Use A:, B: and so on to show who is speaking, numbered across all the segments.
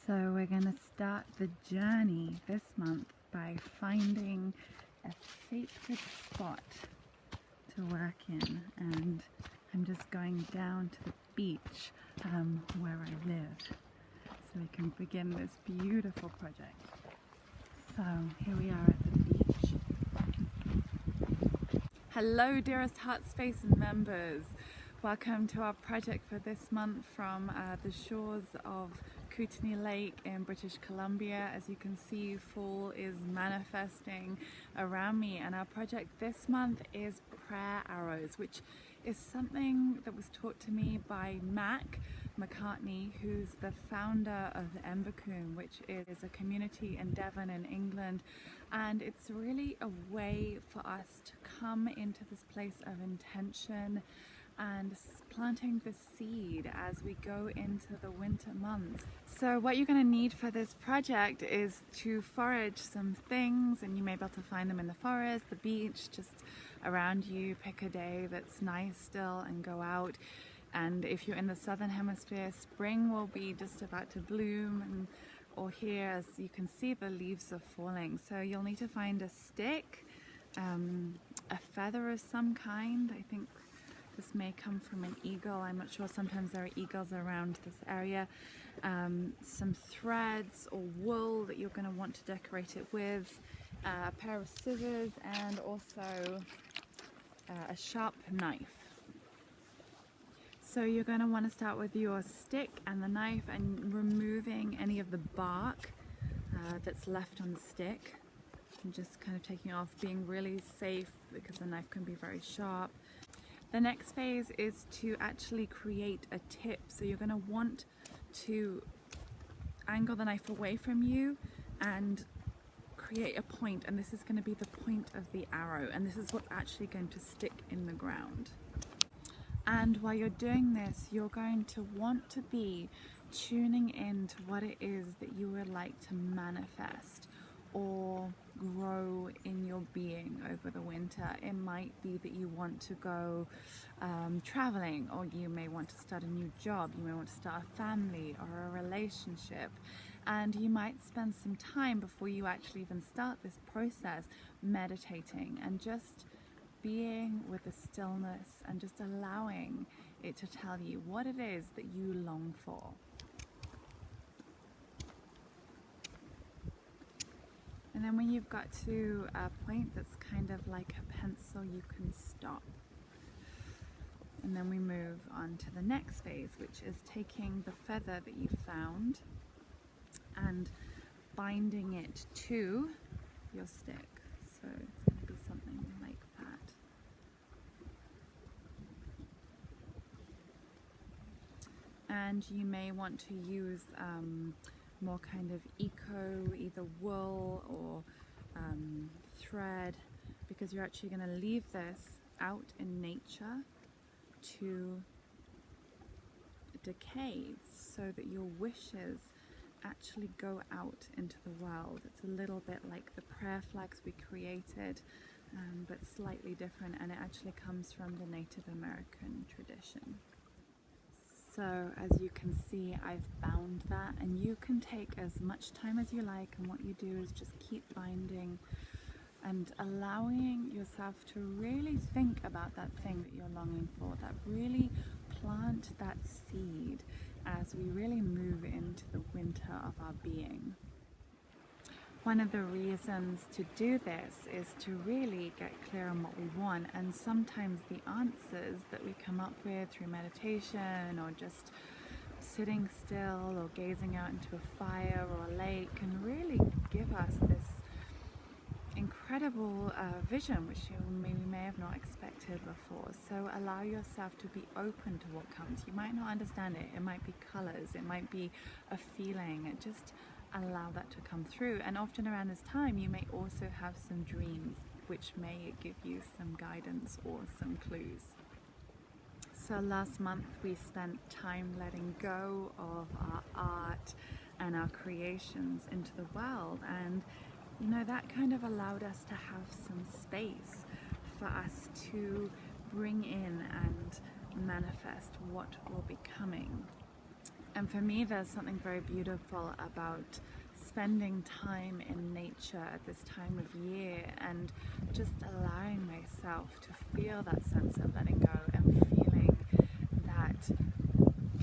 A: So we're going to start the journey this month by finding a sacred spot to work in, and I'm just going down to the beach where I live so we can begin this beautiful project. So here we are at the beach. Hello dearest Heartspace members, welcome to our project for this month from the shores of Kootenay Lake in British Columbia. As you can see, fall is manifesting around me, and our project this month is prayer arrows, which is something that was taught to me by Mac McCartney, who's the founder of the Embercoombe, which is a community in Devon in England, and it's really a way for us to come into this place of intention and planting the seed as we go into the winter months. So what you're going to need for this project is to forage some things, and you may be able to find them in the forest, the beach, just around you. Pick a day that's nice still and go out. And if you're in the southern hemisphere, spring will be just about to bloom, or here, as you can see, the leaves are falling. So you'll need to find a stick, a feather of some kind. I think this may come from an eagle, I'm not sure, sometimes there are eagles around this area. Some threads or wool that you're going to want to decorate it with, a pair of scissors, and also a sharp knife. So you're going to want to start with your stick and the knife and removing any of the bark that's left on the stick, and just kind of taking it off, being really safe because the knife can be very sharp. The next phase is to actually create a tip. So you're going to want to angle the knife away from you and create a point, and this is going to be the point of the arrow, and this is what's actually going to stick in the ground. And while you're doing this, you're going to want to be tuning in to what it is that you would like to manifest or grow in your being over the winter. It might be that you want to go traveling, or you may want to start a new job, you may want to start a family or a relationship, and you might spend some time before you actually even start this process meditating and just being with the stillness and just allowing it to tell you what it is that you long for. And then when you've got to a point that's kind of like a pencil, you can stop. And then we move on to the next phase, which is taking the feather that you found and binding it to your stick. So it's going to be something like that. And you may want to use more kind of eco, either wool or thread, because you're actually going to leave this out in nature to decay so that your wishes actually go out into the world. It's a little bit like the prayer flags we created, but slightly different, and it actually comes from the Native American tradition. So as you can see, I've bound that, and you can take as much time as you like, and what you do is just keep binding and allowing yourself to really think about that thing that you're longing for, that really plant that seed as we really move into the winter of our being. One of the reasons to do this is to really get clear on what we want, and sometimes the answers that we come up with through meditation or just sitting still or gazing out into a fire or a lake can really give us this incredible vision which you may have not expected before. So allow yourself to be open to what comes. You might not understand it, it might be colors, it might be a feeling, just allow that to come through. And often around this time you may also have some dreams which may give you some guidance or some clues. So last month we spent time letting go of our art and our creations into the world, and you know, that kind of allowed us to have some space for us to bring in and manifest what will be coming. And for me, there's something very beautiful about spending time in nature at this time of year and just allowing myself to feel that sense of letting go and feeling that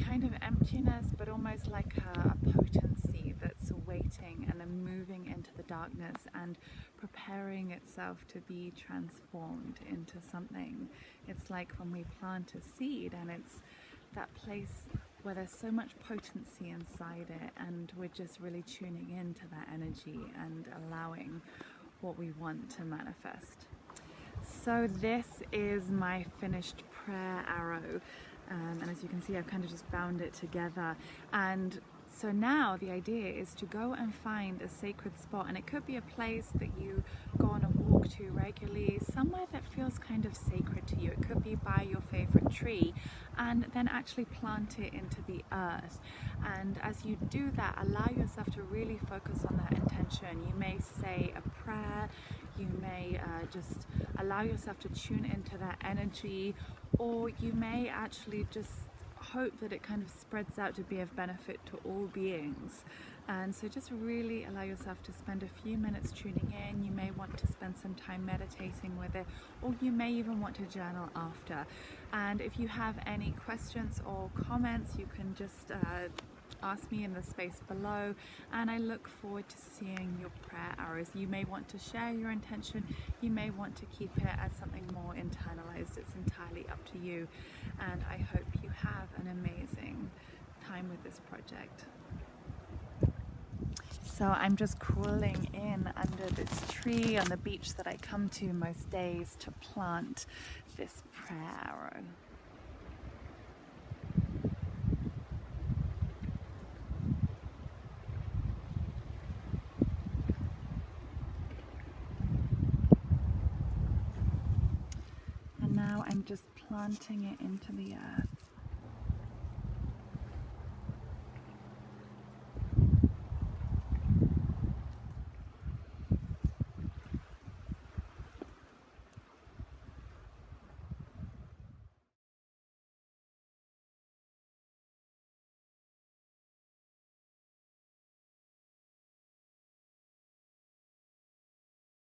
A: kind of emptiness, but almost like a potency that's waiting and then moving into the darkness and preparing itself to be transformed into something. It's like when we plant a seed, and it's that place where there's so much potency inside it, and we're just really tuning into that energy and allowing what we want to manifest. So this is my finished prayer arrow, and as you can see, I've kind of just bound it together. And so now the idea is to go and find a sacred spot, and it could be a place that you go on a walk to regularly, somewhere that feels kind of sacred to you. It could be by your favorite tree, and then actually plant it into the earth. And as you do that, allow yourself to really focus on that intention. You may say a prayer, you may just allow yourself to tune into that energy, or you may actually just hope that it kind of spreads out to be of benefit to all beings. And so just really allow yourself to spend a few minutes tuning in. You may want to spend some time meditating with it, or you may even want to journal after. And if you have any questions or comments, you can just ask me in the space below, and I look forward to seeing your prayer arrows. You may want to share your intention, you may want to keep it as something more internalized. It's entirely up to you, and I hope you have an amazing time with this project. So I'm just crawling in under this tree on the beach that I come to most days to plant this prayer arrow. And now I'm just planting it into the earth.